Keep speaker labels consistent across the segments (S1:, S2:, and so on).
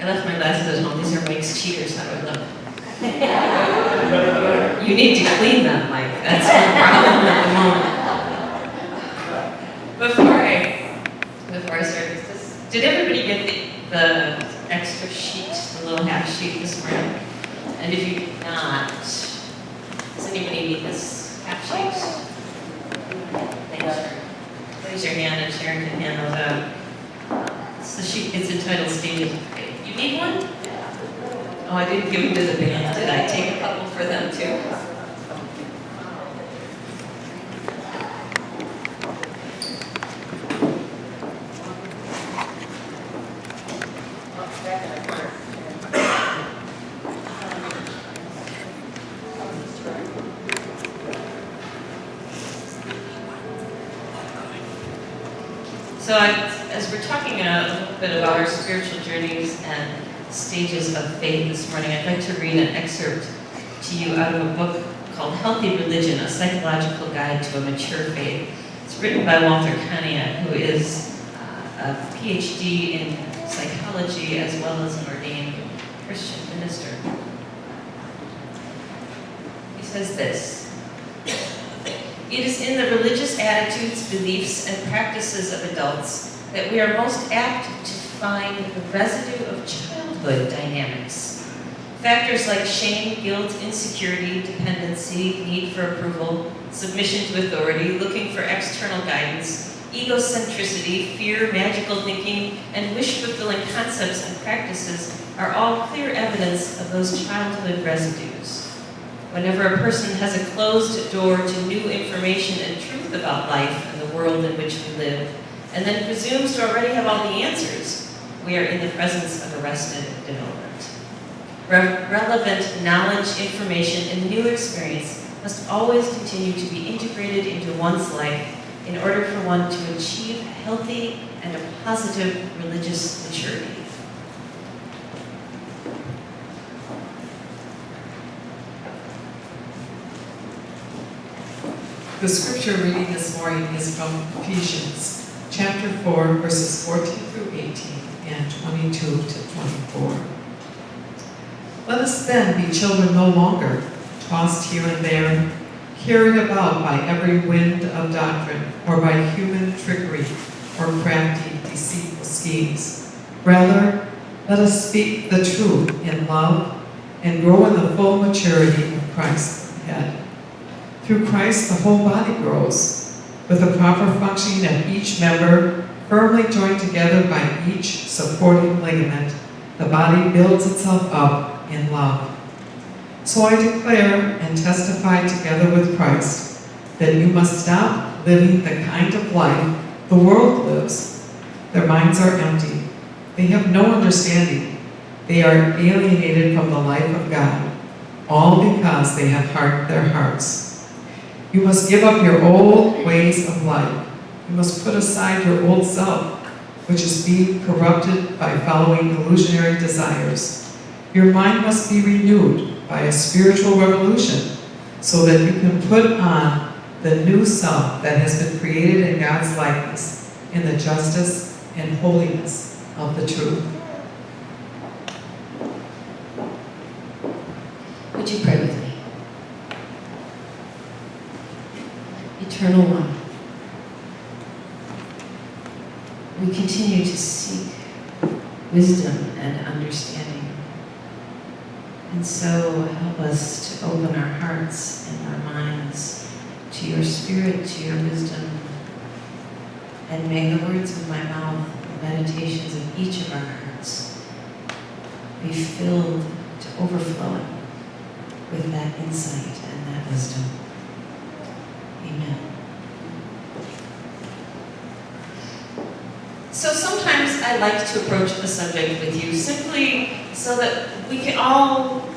S1: left my glasses at home. These are Mike's cheaters. How do I look? You need to clean them, Mike. That's my problem at the moment. Before I start this, did everybody get the extra sheet, the little half sheet this morning? And if you did not, does anybody need this half sheet? Thanks. Raise your hand and Sharon can hand those out. It's the sheet. It's entitled Stages of Faith. You need one? Oh, I didn't give them to the band, did I? Take a couple for them too. So as we're talking a little bit about our spiritual journeys and stages of faith this morning, I'd like to read an excerpt to you out of a book called Healthy Religion, A Psychological Guide to a Mature Faith. It's written by Walter Kaniat, who is a PhD in psychology as well as an ordained Christian minister. He says this: "It is in the religious attitudes, beliefs, and practices of adults that we are most apt to find the residue of childhood dynamics. Factors like shame, guilt, insecurity, dependency, need for approval, submission to authority, looking for external guidance, egocentricity, fear, magical thinking, and wish-fulfilling concepts and practices are all clear evidence of those childhood residues. Whenever a person has a closed door to new information and truth about life and the world in which we live, and then presumes to already have all the answers, we are in the presence of arrested development. Relevant knowledge, information, and new experience must always continue to be integrated into one's life in order for one to achieve healthy and a positive religious maturity."
S2: The scripture reading this morning is from Ephesians chapter 4, verses 14 through 18 and 22 to 24. "Let us then be children no longer, tossed here and there, carried about by every wind of doctrine, or by human trickery, or crafty, deceitful schemes. Rather, let us speak the truth in love, and grow in the full maturity of Christ's head. Through Christ, the whole body grows, with the proper functioning of each member, firmly joined together by each supporting ligament. The body builds itself up in love. So I declare and testify together with Christ that you must stop living the kind of life the world lives. Their minds are empty. They have no understanding. They are alienated from the life of God, all because they have hardened their hearts. You must give up your old ways of life. You must put aside your old self, which is being corrupted by following illusionary desires. Your mind must be renewed by a spiritual revolution so that you can put on the new self that has been created in God's likeness in the justice and holiness of the truth."
S1: Would you pray with me? Eternal One, we continue to seek wisdom and understanding. And so help us to open our hearts and our minds to your spirit, to your wisdom. And may the words of my mouth, the meditations of each of our hearts, be filled to overflowing with that insight and that wisdom. Amen. So sometimes I like to approach a subject with you simply so that we can all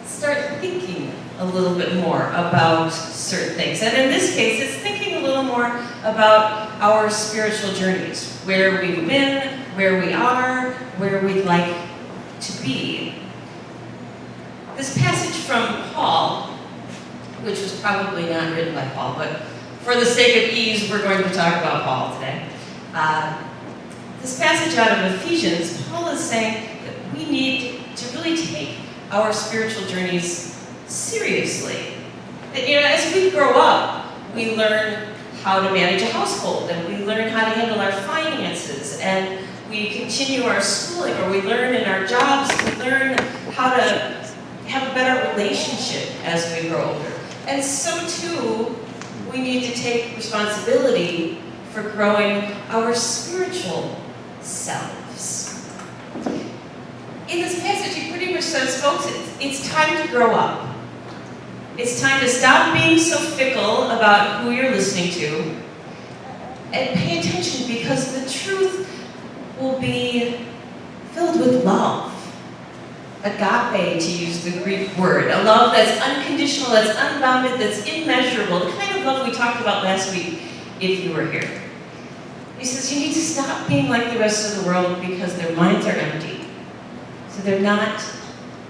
S1: start thinking a little bit more about certain things. And in this case, it's thinking a little more about our spiritual journeys, where we've been, where we are, where we'd like to be. This passage from Paul, which was probably not written by Paul, but for the sake of ease, we're going to talk about Paul today. This passage out of Ephesians, Paul is saying that we need to really take our spiritual journeys seriously. That, as we grow up, we learn how to manage a household, and we learn how to handle our finances, and we continue our schooling, or we learn in our jobs, we learn how to have a better relationship as we grow older. And so too, we need to take responsibility for growing our spiritual selves. In this passage, he pretty much says, folks, it's time to grow up. It's time to stop being so fickle about who you're listening to and pay attention, because the truth will be filled with love. Agape, to use the Greek word. A love that's unconditional, that's unbounded, that's immeasurable. The kind of love we talked about last week, if you were here. He says you need to stop being like the rest of the world because their minds are empty. So they're not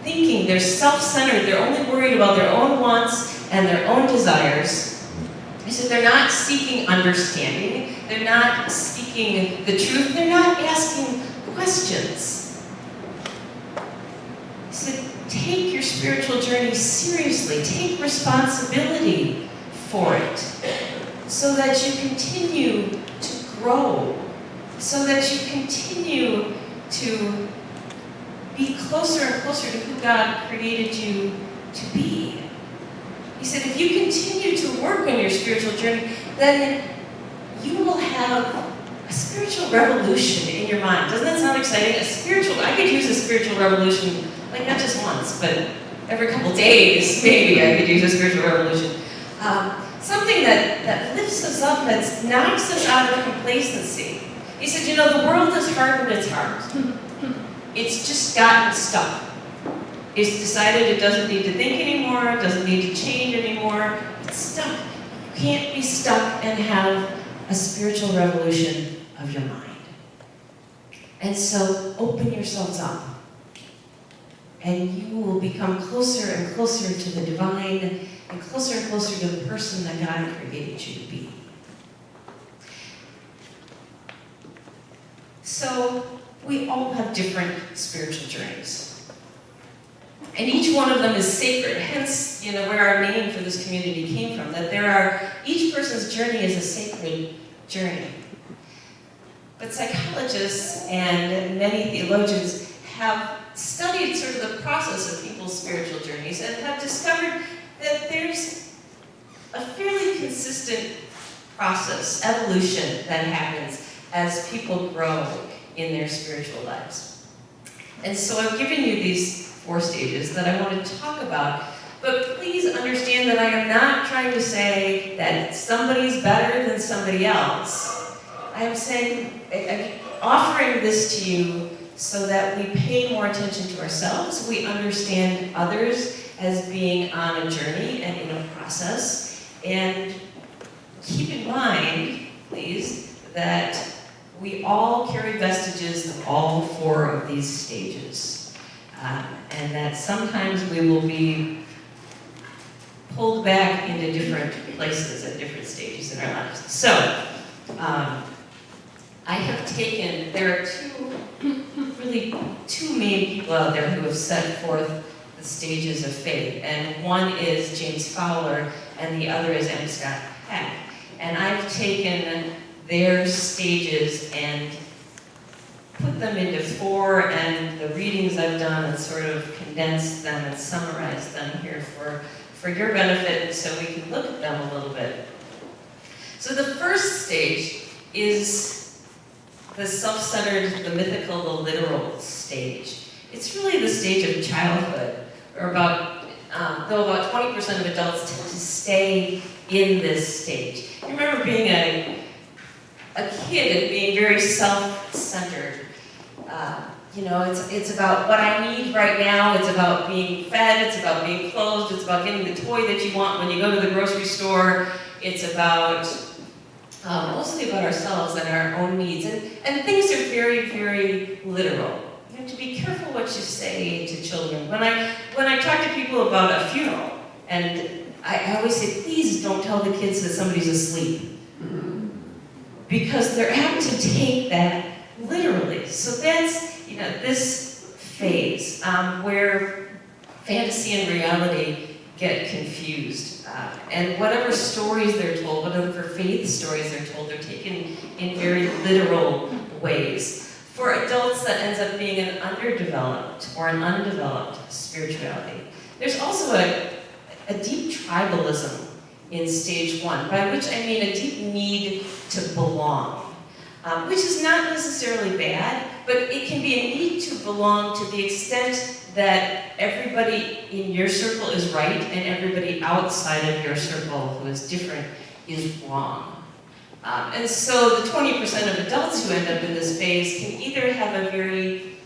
S1: thinking, they're self-centered, they're only worried about their own wants and their own desires. He said they're not seeking understanding, they're not seeking the truth, they're not asking questions. He said, take your spiritual journey seriously, take responsibility for it, so that you continue to grow, so that you continue to be closer and closer to who God created you to be. He said, if you continue to work on your spiritual journey, then you will have a spiritual revolution in your mind. Doesn't that sound exciting? I could use a spiritual revolution, like not just once, but every couple days, maybe I could use a spiritual revolution. Something that lifts us up, that knocks us out of complacency. He said, the world has hardened its heart. It's just gotten stuck. It's decided it doesn't need to think anymore, it doesn't need to change anymore. It's stuck. You can't be stuck and have a spiritual revolution of your mind. And so open yourselves up, and you will become closer and closer to the divine, and closer to the person that God created you to be. So, we all have different spiritual journeys. And each one of them is sacred, hence, where our name for this community came from, that each person's journey is a sacred journey. But psychologists and many theologians have studied sort of the process of people's spiritual journeys and have discovered that there's a fairly consistent process, evolution, that happens as people grow in their spiritual lives. And so I've given you these 4 stages that I want to talk about, but please understand that I am not trying to say that somebody's better than somebody else. I am saying, I'm offering this to you so that we pay more attention to ourselves, we understand others as being on a journey and in a process, and keep in mind, please, that we all carry vestiges of all 4 of these stages, and that sometimes we will be pulled back into different places at different stages in our lives. So, I have taken, there are two main people out there who have set forth the stages of faith, and one is James Fowler, and the other is M. Scott Peck. And I've taken their stages and put them into 4, and the readings I've done and sort of condensed them and summarized them here for your benefit so we can look at them a little bit. So the first stage is the self-centered, the mythical, the literal stage. It's really the stage of childhood, or though about 20% of adults tend to stay in this stage. I remember being a kid and being very self-centered. It's about what I need right now, it's about being fed, it's about being clothed, it's about getting the toy that you want when you go to the grocery store, it's about mostly about ourselves and our own needs. And things are very, very literal. You have to be careful what you say to children. When I talk to people about a funeral, and I always say, please don't tell the kids that somebody's asleep. Because they're apt to take that literally. So that's, this phase where fantasy and reality get confused. And whatever stories they're told, whatever faith stories they're told, they're taken in very literal ways. For adults, that ends up being an underdeveloped or an undeveloped spirituality. There's also a deep tribalism in stage 1, by which I mean a deep need to belong. Which is not necessarily bad, but it can be a need to belong to the extent that everybody in your circle is right and everybody outside of your circle who is different is wrong. And so the 20% of adults who end up in this phase can either have a very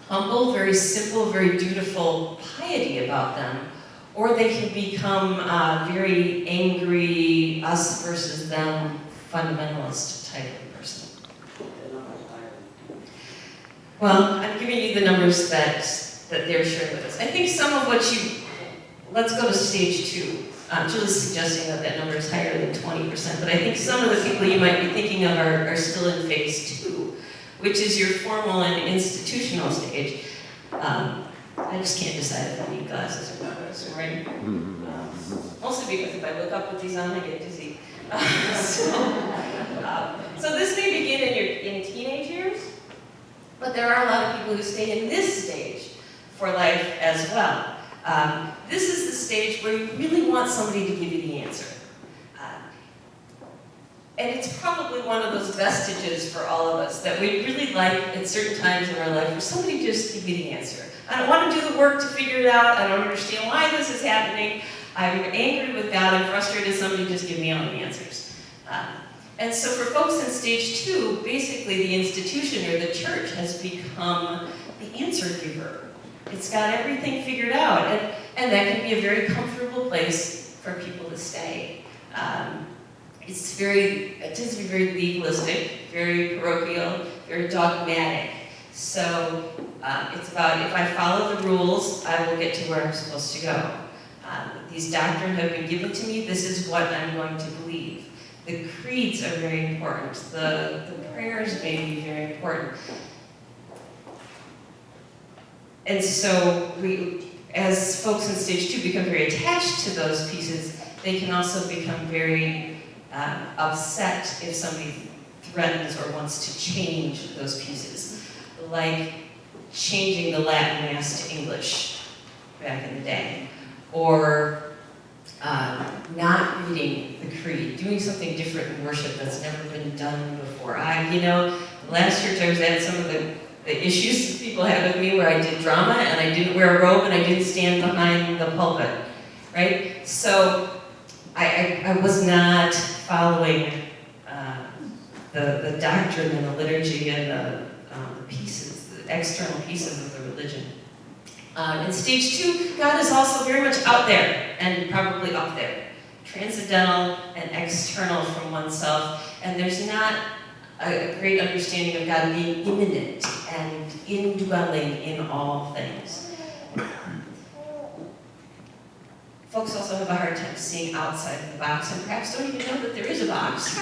S1: humble, very simple, very dutiful piety about them, or they can become very angry, us versus them, fundamentalist type of person. Well, I'm giving you the numbers that they're sharing with us. I think some of what let's go to stage 2. Julie's suggesting that number is higher than 20%, but I think some of the people you might be thinking of are still in phase 2, which is your formal and institutional stage. I just can't decide if I need glasses or not this morning. Mostly because if I look up with these on, I get dizzy. So this may begin in teenage years, but there are a lot of people who stay in this stage for life as well. This is the stage where you really want somebody to give you the answer. And it's probably one of those vestiges for all of us that we really like at certain times in our life for somebody just to give you the answer. I don't want to do the work to figure it out. I don't understand why this is happening. I'm angry with God. I'm frustrated. Somebody just give me all the answers. And so for folks in stage 2, basically the institution or the church has become the answer giver. It's got everything figured out, and that can be a very comfortable place for people to stay. It tends to be very legalistic, very parochial, very dogmatic. So it's about, if I follow the rules, I will get to where I'm supposed to go. These doctrines have been given to me, this is what I'm going to believe. The creeds are very important. The prayers may be very important. And so as folks in stage 2 become very attached to those pieces, they can also become very upset if somebody threatens or wants to change those pieces. Like changing the Latin Mass to English back in the day. Or not reading the creed, doing something different in worship that's never been done before. Last church I was at, some of the issues that people had with me where I did drama and I didn't wear a robe and I didn't stand behind the pulpit, right? So I was not following the doctrine and the liturgy and the pieces, the external pieces of the religion. In stage 2, God is also very much out there and probably up there, transcendental and external from oneself, and there's not a great understanding of God being immanent and indwelling in all things. Folks also have a hard time seeing outside of the box and perhaps don't even know that there is a box.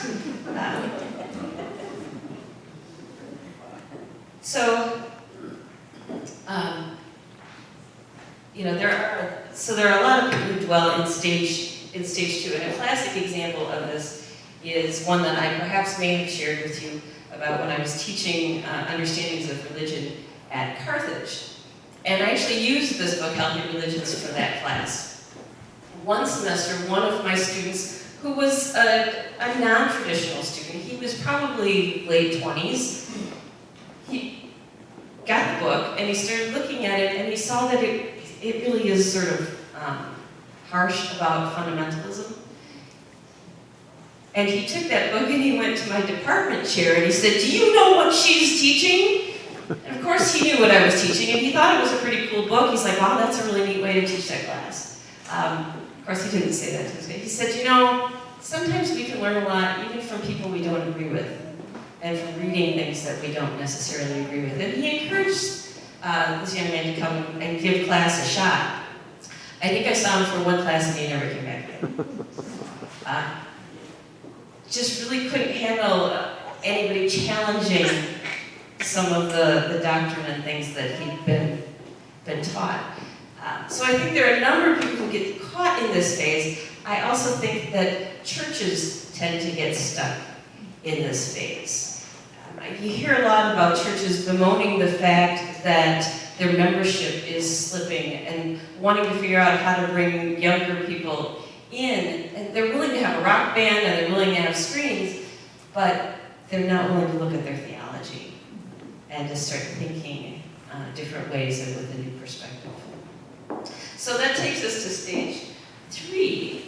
S1: There are a lot of people who dwell in stage 2, and a classic example of this is one that I perhaps may have shared with you about when I was teaching understandings of religion at Carthage. And I actually used this book, Healthy Religions, for that class. One semester, one of my students, who was a non-traditional student, he was probably late 20s, he got the book and he started looking at it and he saw that it really is sort of harsh about fundamentalism. And he took that book and he went to my department chair and he said, "Do you know what she's teaching?" And of course he knew what I was teaching and he thought it was a pretty cool book. He's like, "Wow, that's a really neat way to teach that class." Of course he didn't say that to us. He said, sometimes we can learn a lot even from people we don't agree with and from reading things that we don't necessarily agree with. And he encouraged this young man to come and give class a shot. I think I saw him for one class and he never came back again. Just really couldn't handle anybody challenging some of the doctrine and things that he'd been been taught. So I think there are a number of people who get caught in this phase. I also think that churches tend to get stuck in this phase. You hear a lot about churches bemoaning the fact that their membership is slipping and wanting to figure out how to bring younger people in. And they're willing to have a rock band and they're willing to have screens, but they're not willing to look at their theology and to start thinking different ways and with a new perspective. So that takes us to stage 3,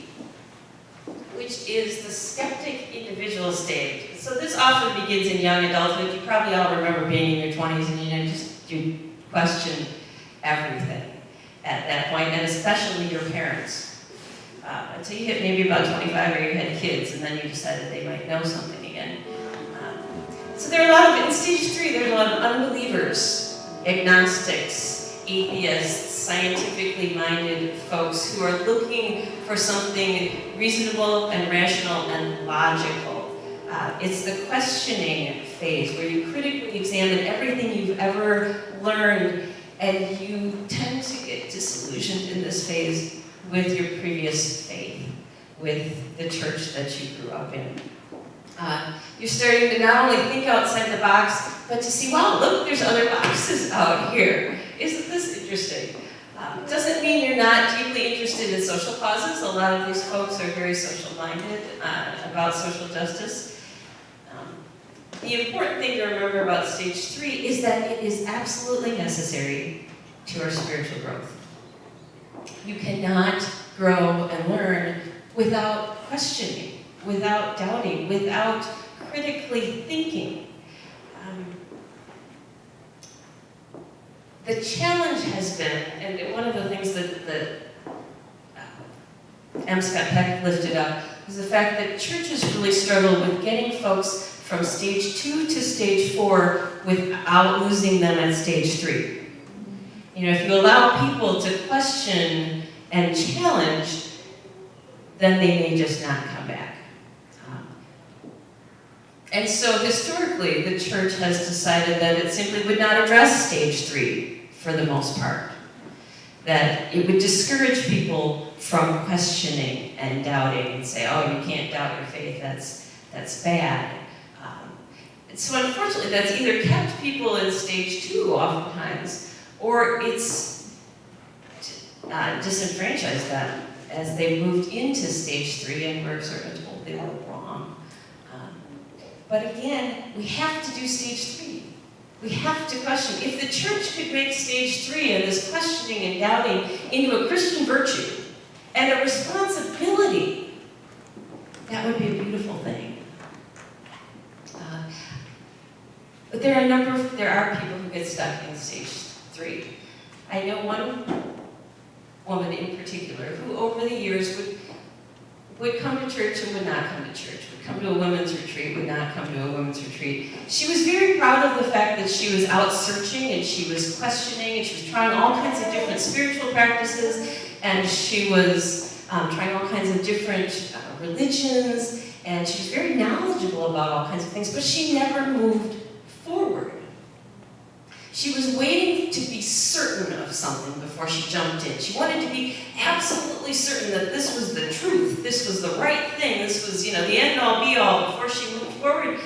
S1: which is the skeptic individual stage. So this often begins in young adulthood. You probably all remember being in your 20s and you question everything at that point, and especially your parents. Until you hit maybe about 25 or you had kids, and then you decided they might know something again. So there are a lot of, in stage 3, there's a lot of unbelievers, agnostics, atheists, scientifically minded folks who are looking for something reasonable and rational and logical. It's the questioning phase where you critically examine everything you've ever learned, and you tend to get disillusioned in this phase with your previous faith, with the church that you grew up in. You're starting to not only think outside the box, but to see, wow, look, there's other boxes out here. Isn't this interesting? Doesn't mean you're not deeply interested in social causes. A lot of these folks are very social-minded about social justice. The important thing to remember about stage 3 is that it is absolutely necessary to our spiritual growth. You cannot grow and learn without questioning, without doubting, without critically thinking. The challenge has been, and one of the things that M. Scott Peck lifted up, is the fact that churches really struggle with getting folks from stage 2 to stage 4 without losing them at stage 3. You know, if you allow people to question and challenge, then they may just not come back. And so historically, the church has decided that it simply would not address stage 3 for the most part. That it would discourage people from questioning and doubting and say, oh, you can't doubt your faith, that's bad. So unfortunately, that's either kept people in stage 2 oftentimes, or it's disenfranchised them as they moved into stage 3 and were sort of told they were wrong. But again, we have to do stage 3. We have to question. If the church could make stage 3 and this questioning and doubting into a Christian virtue and a responsibility, that would be a beautiful thing. But there are people who get stuck in stage 3. I know one woman in particular who over the years would come to church and would not come to church, would come to a women's retreat, would not come to a women's retreat. She was very proud of the fact that she was out searching and she was questioning and she was trying all kinds of different spiritual practices, and she was trying all kinds of different religions, and she was very knowledgeable about all kinds of things, but she never moved forward. She was waiting to be certain of something before she jumped in. She wanted to be absolutely certain that this was the truth, this was the right thing, this was, the end-all be-all before she moved forward.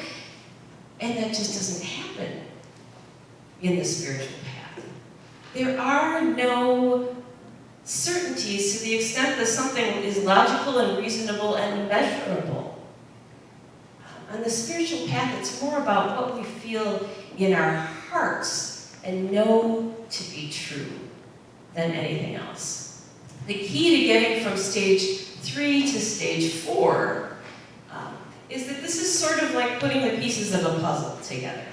S1: And that just doesn't happen in the spiritual path. There are no certainties to the extent that something is logical and reasonable and measurable. On the spiritual path, it's more about what we feel in our hearts and know to be true than anything else. The key to getting from stage 3 to stage 4 is that this is sort of like putting the pieces of a puzzle together.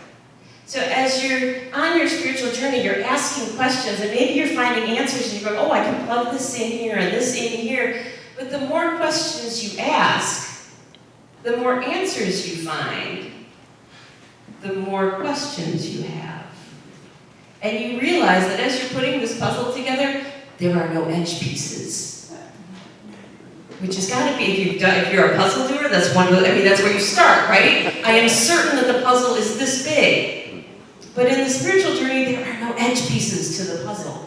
S1: So as you're on your spiritual journey, you're asking questions, and maybe you're finding answers, and you're going, oh, I can plug this in here and this in here. But the more questions you ask, the more answers you find, the more questions you have. And you realize that as you're putting this puzzle together, there are no edge pieces. Which has got to be, if you're a puzzle doer, that's that's where you start, right? I am certain that the puzzle is this big. But in the spiritual journey, there are no edge pieces to the puzzle.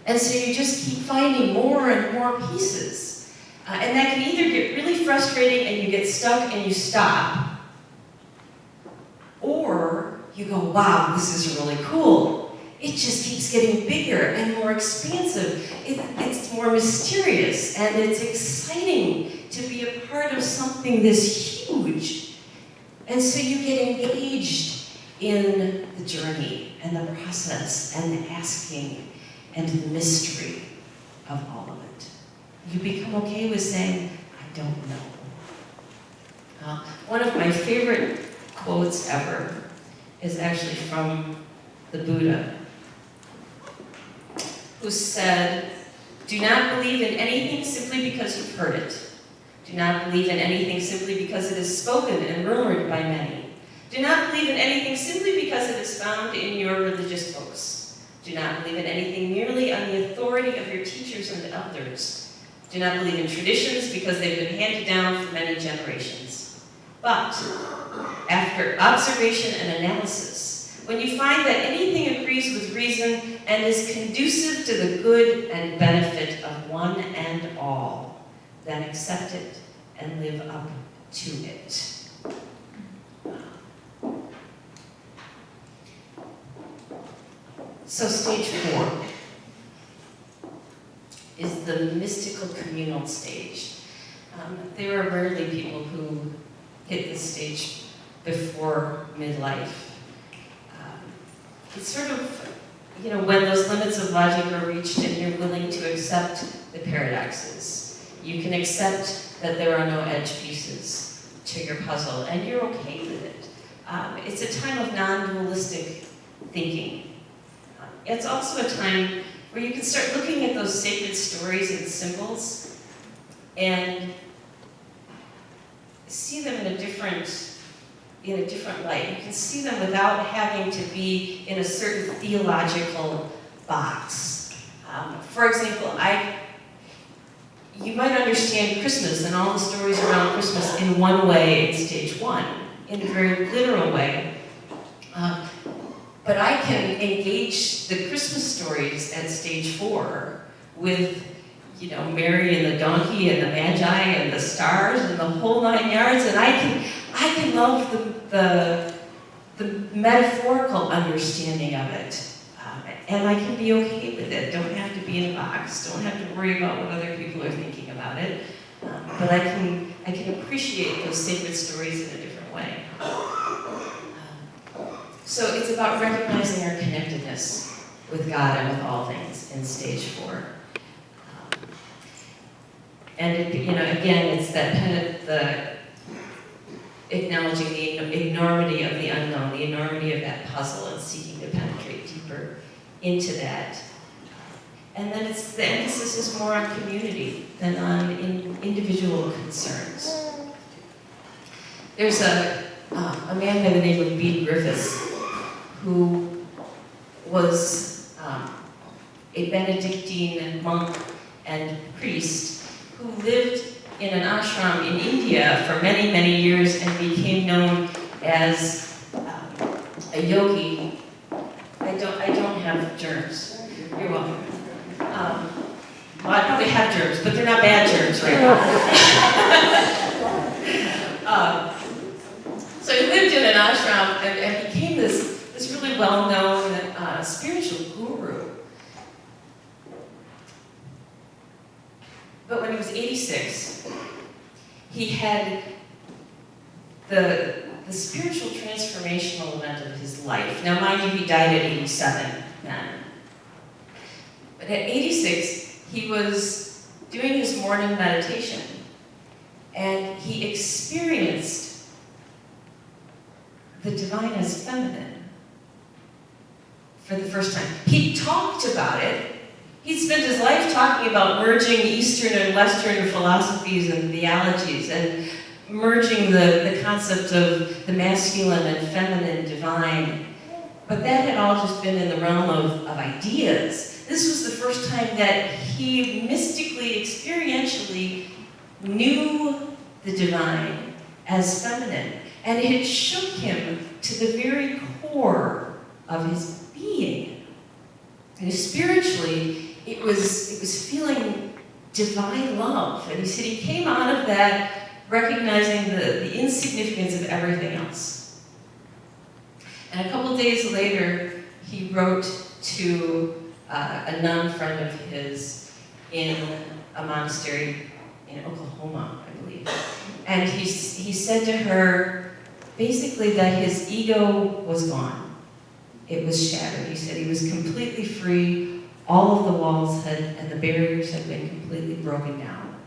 S1: And so you just keep finding more and more pieces. And that can either get really frustrating and you get stuck and you stop, or you go, wow, this is really cool. It just keeps getting bigger and more expansive. It's more mysterious, and it's exciting to be a part of something this huge. And so you get engaged in the journey and the process and the asking and the mystery of all of it. You become okay with saying, I don't know. One of my favorite quotes ever is actually from the Buddha, who said, do not believe in anything simply because you've heard it. Do not believe in anything simply because it is spoken and rumored by many. Do not believe in anything simply because it is found in your religious books. Do not believe in anything merely on the authority of your teachers and elders. Do not believe in traditions because they've been handed down for many generations. But after observation and analysis, when you find that anything agrees with reason and is conducive to the good and benefit of one and all, then accept it and live up to it. So stage 4 is the mystical communal stage. There are rarely people who hit this stage before midlife. It's sort of, when those limits of logic are reached and you're willing to accept the paradoxes. You can accept that there are no edge pieces to your puzzle, and you're okay with it. It's a time of non-dualistic thinking. It's also a time where you can start looking at those sacred stories and symbols and see them in a different light. You can see them without having to be in a certain theological box. For example, you might understand Christmas and all the stories around Christmas in one way in stage 1, in a very literal way. But I can engage the Christmas stories at stage 4 with, Mary and the donkey and the Magi and the stars and the whole 9 yards, and I can love the metaphorical understanding of it, and I can be okay with it. Don't have to be in a box. Don't have to worry about what other people are thinking about it. But I can appreciate those sacred stories in a different way. So it's about recognizing our connectedness with God and with all things in stage 4. And again, it's that the acknowledging the enormity of the unknown, the enormity of that puzzle, and seeking to penetrate deeper into that. And then the emphasis is more on community than on individual concerns. There's a man by the name of Bede Griffiths, who was a Benedictine monk and priest who lived in an ashram in India for many, many years and became known as a yogi. I don't have germs. You're welcome. Well, I probably have germs, but they're not bad germs right now. So he lived in an ashram and became this really well-known spiritual guru. But when he was 86, he had the spiritual transformational event of his life. Now, mind you, he died at 87 then. But at 86, he was doing his morning meditation, and he experienced the divine as feminine for the first time. He talked about it. He'd spent his life talking about merging Eastern and Western philosophies and theologies and merging the concept of the masculine and feminine divine. But that had all just been in the realm of ideas. This was the first time that he mystically, experientially knew the divine as feminine. And it shook him to the very core of his being. And spiritually, it was feeling divine love. And he said he came out of that recognizing the insignificance of everything else. And a couple days later, he wrote to a nun friend of his in a monastery in Oklahoma, I believe. And he said to her, basically, that his ego was gone. It was shattered. He said he was completely free. All of the walls and the barriers had been completely broken down.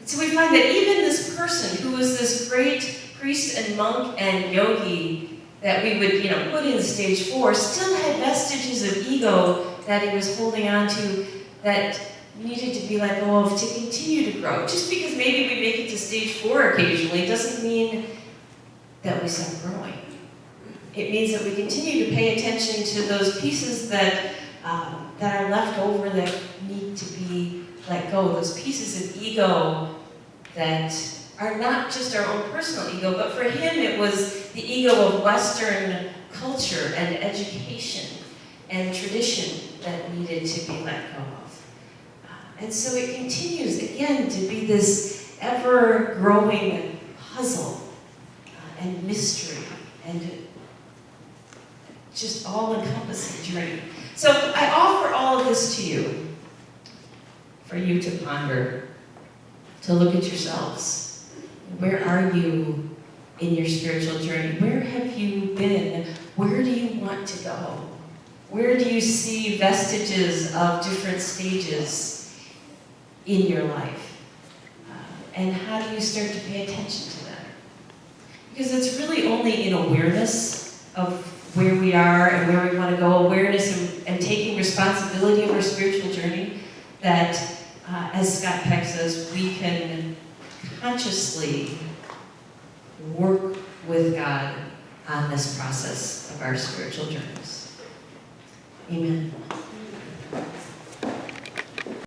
S1: So we find that even this person who was this great priest and monk and yogi that we would, put in stage 4, still had vestiges of ego that he was holding on to that needed to be let go of to continue to grow. Just because maybe we make it to stage 4 occasionally doesn't mean that we stop growing. It means that we continue to pay attention to those pieces that are left over that need to be let go, those pieces of ego that are not just our own personal ego, but for him it was the ego of Western culture and education and tradition that needed to be let go of. And so it continues, again, to be this ever-growing puzzle and mystery and just all-encompassing journey. So I offer all of this to you, for you to ponder, to look at yourselves. Where are you in your spiritual journey? Where have you been? Where do you want to go? Where do you see vestiges of different stages in your life? And how do you start to pay attention to them? Because it's really only in awareness of where we are and where we want to go, awareness and taking responsibility of our spiritual journey, that, as Scott Peck says, we can consciously work with God on this process of our spiritual journeys. Amen.